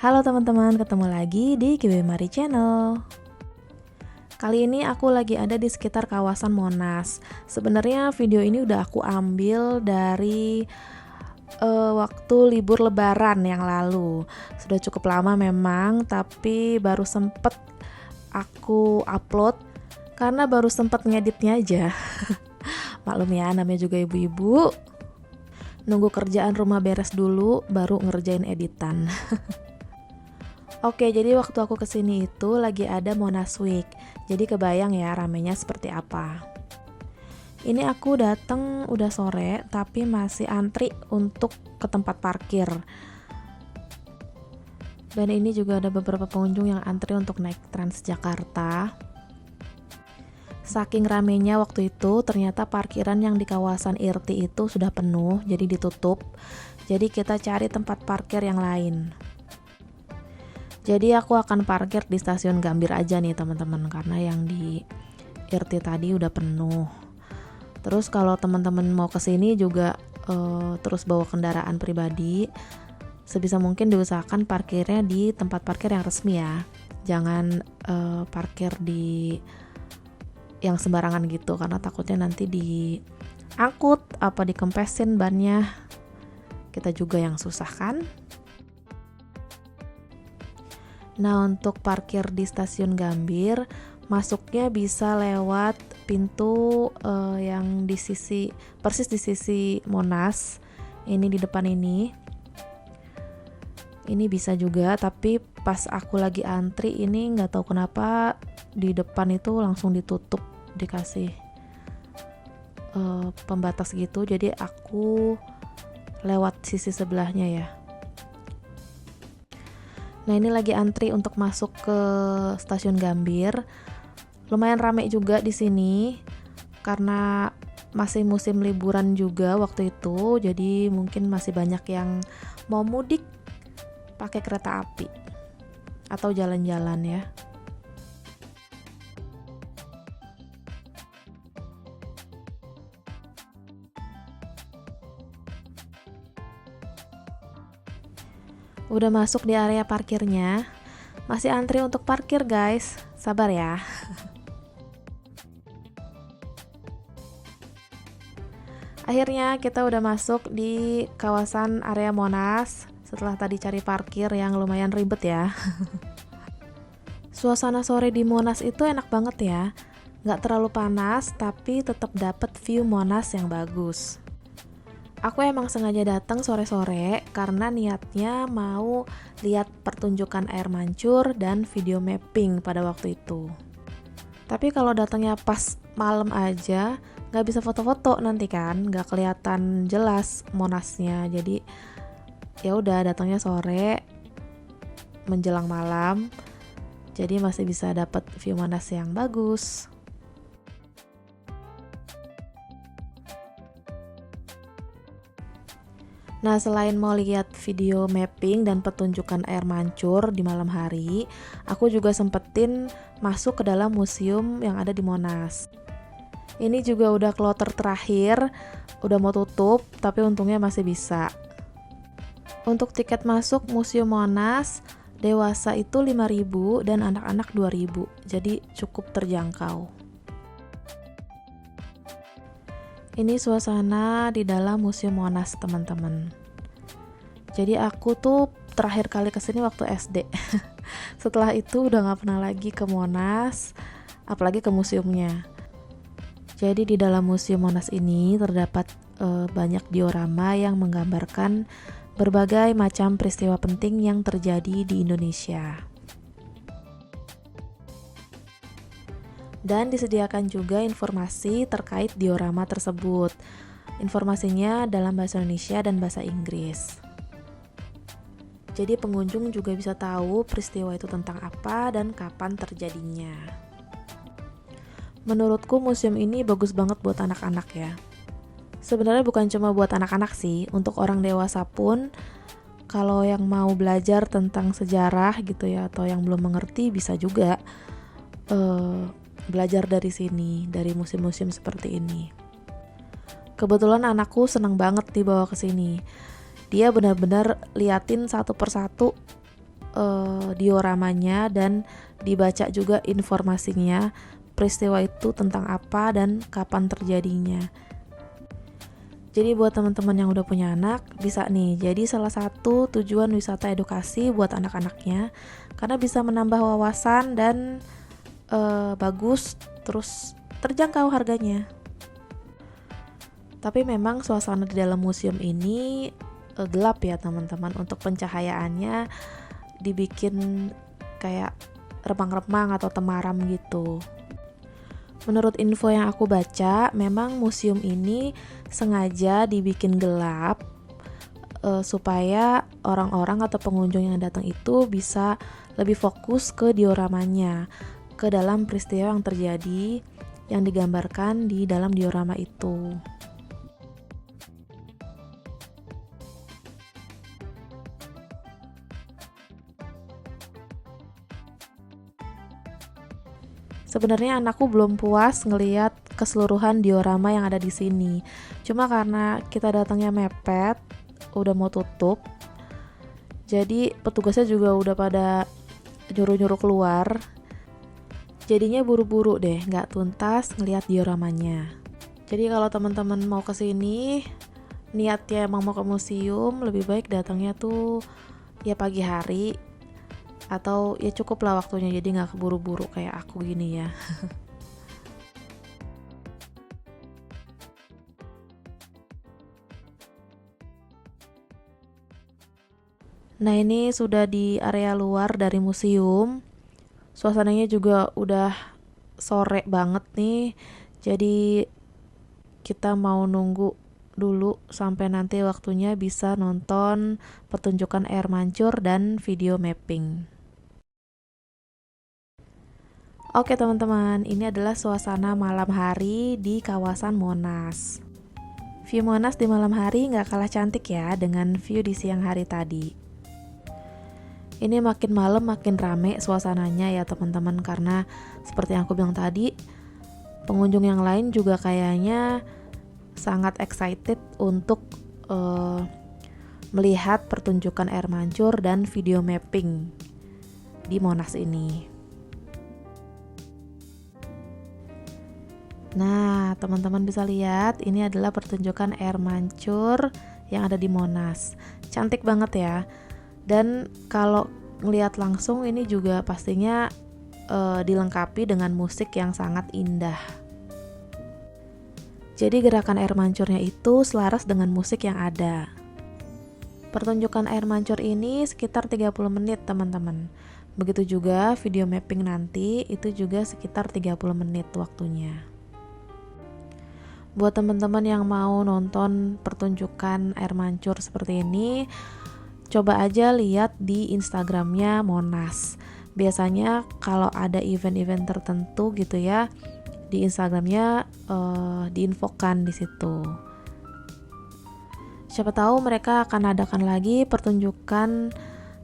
Halo teman-teman, ketemu lagi di Kiwi Mari Channel. Kali ini aku lagi ada di sekitar kawasan Monas. Sebenarnya video ini udah aku ambil dari waktu libur lebaran yang lalu. Sudah cukup lama memang, tapi baru sempet aku upload karena baru sempet ngeditnya aja. Maklum ya, namanya juga ibu-ibu. Nunggu kerjaan rumah beres dulu, baru ngerjain editan. Oke, jadi waktu aku kesini itu lagi ada Monas Week. Jadi kebayang ya ramenya seperti apa. Ini aku dateng udah sore, tapi masih antri untuk ke tempat parkir. Dan ini juga ada beberapa pengunjung yang antri untuk naik Transjakarta. Saking ramenya waktu itu, ternyata parkiran yang di kawasan Irti itu sudah penuh, jadi ditutup. Jadi kita cari tempat parkir yang lain. Jadi aku akan parkir di stasiun Gambir aja nih teman-teman, karena yang di Irti tadi udah penuh. Terus kalau teman-teman mau kesini juga terus bawa kendaraan pribadi, sebisa mungkin diusahakan parkirnya di tempat parkir yang resmi ya. Jangan parkir di yang sembarangan gitu, karena takutnya nanti diangkut apa dikempesin bannya. Kita juga yang susah kan. Nah, untuk parkir di stasiun Gambir, masuknya bisa lewat pintu yang persis di sisi Monas. Ini di depan ini. Ini bisa juga, tapi pas aku lagi antri ini nggak tahu kenapa di depan itu langsung ditutup, dikasih pembatas gitu. Jadi aku lewat sisi sebelahnya ya. Nah, ini lagi antri untuk masuk ke stasiun Gambir. Lumayan rame juga di sini karena masih musim liburan juga waktu itu. Jadi mungkin masih banyak yang mau mudik pakai kereta api atau jalan-jalan ya. Udah masuk di area parkirnya. Masih antri untuk parkir guys. Sabar ya. Akhirnya kita udah masuk di kawasan area Monas. Setelah tadi cari parkir yang lumayan ribet ya. Suasana sore di Monas itu enak banget ya. Gak terlalu panas, tapi tetap dapat view Monas yang bagus. Aku emang sengaja datang sore-sore karena niatnya mau lihat pertunjukan air mancur dan video mapping pada waktu itu. Tapi kalau datangnya pas malam aja, nggak bisa foto-foto nanti kan, nggak kelihatan jelas Monasnya. Jadi ya udah datangnya sore menjelang malam, jadi masih bisa dapat view Monas yang bagus. Nah, selain mau lihat video mapping dan pertunjukan air mancur di malam hari, aku juga sempetin masuk ke dalam museum yang ada di Monas. Ini juga udah kloter terakhir, udah mau tutup, tapi untungnya masih bisa. Untuk tiket masuk Museum Monas, dewasa itu 5.000 dan anak-anak 2.000, jadi cukup terjangkau. Ini suasana di dalam Museum Monas teman-teman. Jadi aku tuh terakhir kali kesini waktu SD. Setelah itu udah gak pernah lagi ke Monas, apalagi ke museumnya. Jadi di dalam Museum Monas ini terdapat banyak diorama yang menggambarkan berbagai macam peristiwa penting yang terjadi di Indonesia. Dan disediakan juga informasi terkait diorama tersebut. Informasinya dalam bahasa Indonesia dan bahasa Inggris. Jadi pengunjung juga bisa tahu peristiwa itu tentang apa dan kapan terjadinya. Menurutku museum ini bagus banget buat anak-anak ya. Sebenarnya bukan cuma buat anak-anak sih, untuk orang dewasa pun kalau yang mau belajar tentang sejarah gitu ya, atau yang belum mengerti bisa juga belajar dari sini, dari museum-museum seperti ini. Kebetulan anakku senang banget dibawa ke sini. Dia benar-benar liatin satu persatu dioramanya dan dibaca juga informasinya, peristiwa itu tentang apa dan kapan terjadinya. Jadi buat teman-teman yang udah punya anak bisa nih jadi salah satu tujuan wisata edukasi buat anak-anaknya, karena bisa menambah wawasan dan bagus, terus terjangkau harganya. Tapi memang suasana di dalam museum ini gelap ya teman-teman. Untuk pencahayaannya dibikin kayak remang-remang atau temaram gitu. Menurut info yang aku baca, memang museum ini sengaja dibikin gelap supaya orang-orang atau pengunjung yang datang itu bisa lebih fokus ke dioramanya, ke dalam peristiwa yang terjadi yang digambarkan di dalam diorama itu. Sebenarnya anakku belum puas ngelihat keseluruhan diorama yang ada di sini. Cuma karena kita datangnya mepet, udah mau tutup, jadi petugasnya juga udah pada nyuruh-nyuruh keluar. Jadinya buru-buru deh, nggak tuntas ngelihat dioramanya. Jadi kalau teman-teman mau kesini, niatnya emang mau ke museum, lebih baik datangnya tuh ya pagi hari. Atau ya cukup lah waktunya, jadi nggak keburu-buru kayak aku gini ya. Nah ini sudah di area luar dari museum. Suasananya juga udah sore banget nih. Jadi kita mau nunggu dulu sampai nanti waktunya bisa nonton pertunjukan air mancur dan video mapping. Oke teman-teman, ini adalah suasana malam hari di kawasan Monas. View Monas di malam hari nggak kalah cantik ya dengan view di siang hari tadi. Ini makin malam makin rame suasananya ya teman-teman, karena seperti yang aku bilang tadi, pengunjung yang lain juga kayaknya sangat excited untuk melihat pertunjukan air mancur dan video mapping di Monas ini. Nah, teman-teman bisa lihat ini adalah pertunjukan air mancur yang ada di Monas. Cantik banget ya. Dan kalau ngelihat langsung ini juga pastinya dilengkapi dengan musik yang sangat indah. Jadi gerakan air mancurnya itu selaras dengan musik yang ada. Pertunjukan air mancur ini sekitar 30 menit teman-teman. Begitu juga video mapping nanti itu juga sekitar 30 menit waktunya. Buat teman-teman yang mau nonton pertunjukan air mancur seperti ini, coba aja lihat di Instagramnya Monas. Biasanya kalau ada event-event tertentu gitu ya, di Instagramnya diinfokan di situ. Siapa tahu mereka akan adakan lagi pertunjukan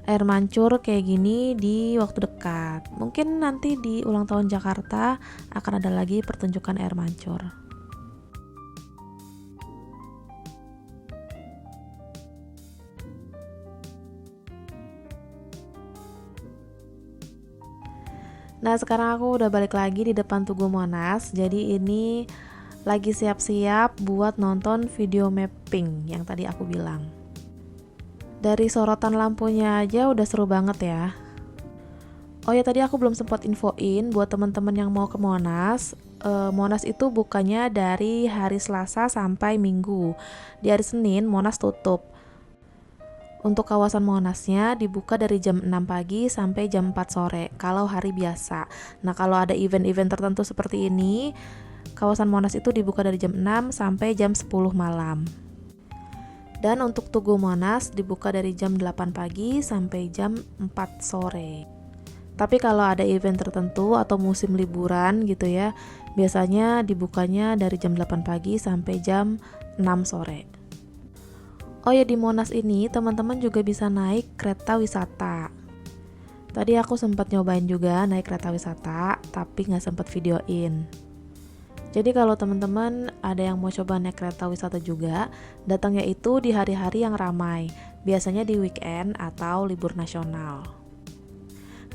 air mancur kayak gini di waktu dekat. Mungkin nanti di ulang tahun Jakarta akan ada lagi pertunjukan air mancur. Nah sekarang aku udah balik lagi di depan Tugu Monas. Jadi ini lagi siap-siap buat nonton video mapping yang tadi aku bilang. Dari sorotan lampunya aja udah seru banget ya. Oh ya tadi aku belum sempat infoin buat teman-teman yang mau ke Monas. Monas itu bukanya dari hari Selasa sampai Minggu. Di hari Senin Monas tutup. Untuk kawasan Monasnya dibuka dari jam 6 pagi sampai jam 4 sore kalau hari biasa. Nah kalau ada event-event tertentu seperti ini, kawasan Monas itu dibuka dari jam 6 sampai jam 10 malam. Dan untuk Tugu Monas dibuka dari jam 8 pagi sampai jam 4 sore. Tapi kalau ada event tertentu atau musim liburan gitu ya, biasanya dibukanya dari jam 8 pagi sampai jam 6 sore. Oh ya di Monas ini teman-teman juga bisa naik kereta wisata. Tadi aku sempat nyobain juga naik kereta wisata, tapi nggak sempat videoin. Jadi kalau teman-teman ada yang mau coba naik kereta wisata juga, datangnya itu di hari-hari yang ramai, biasanya di weekend atau libur nasional.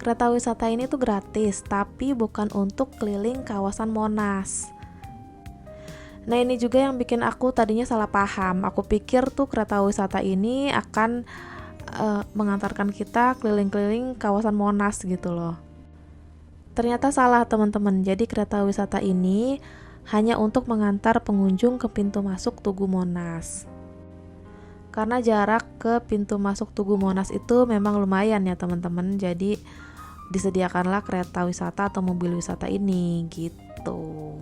Kereta wisata ini tuh gratis, tapi bukan untuk keliling kawasan Monas. Nah, ini juga yang bikin aku tadinya salah paham. Aku pikir tuh kereta wisata ini akan mengantarkan kita keliling-keliling kawasan Monas gitu loh. Ternyata salah teman-teman. Jadi kereta wisata ini hanya untuk mengantar pengunjung ke pintu masuk Tugu Monas. Karena jarak ke pintu masuk Tugu Monas itu memang lumayan ya teman-teman. Jadi disediakanlah kereta wisata atau mobil wisata ini gitu.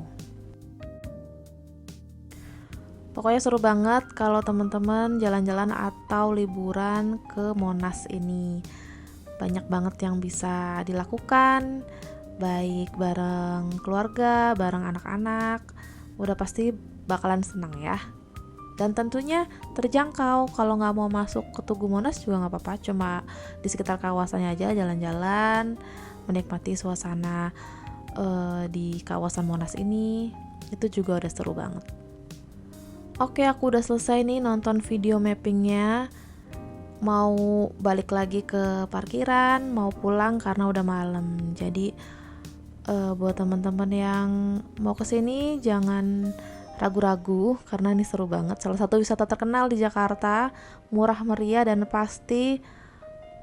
Pokoknya seru banget kalau teman-teman jalan-jalan atau liburan ke Monas ini. Banyak banget yang bisa dilakukan, baik bareng keluarga, bareng anak-anak. Udah pasti bakalan senang ya. Dan tentunya terjangkau. Kalau nggak mau masuk ke Tugu Monas juga nggak apa-apa, cuma di sekitar kawasannya aja jalan-jalan, menikmati suasana di kawasan Monas ini. Itu juga udah seru banget. Oke, aku udah selesai nih nonton video mappingnya. Mau balik lagi ke parkiran, mau pulang karena udah malam. Jadi buat teman-teman yang mau kesini jangan ragu-ragu karena ini seru banget. Salah satu wisata terkenal di Jakarta, murah meriah dan pasti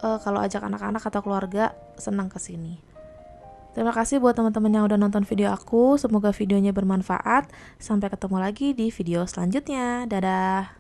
kalau ajak anak-anak atau keluarga senang kesini. Terima kasih buat teman-teman yang udah nonton video aku. Semoga videonya bermanfaat. Sampai ketemu lagi di video selanjutnya. Dadah.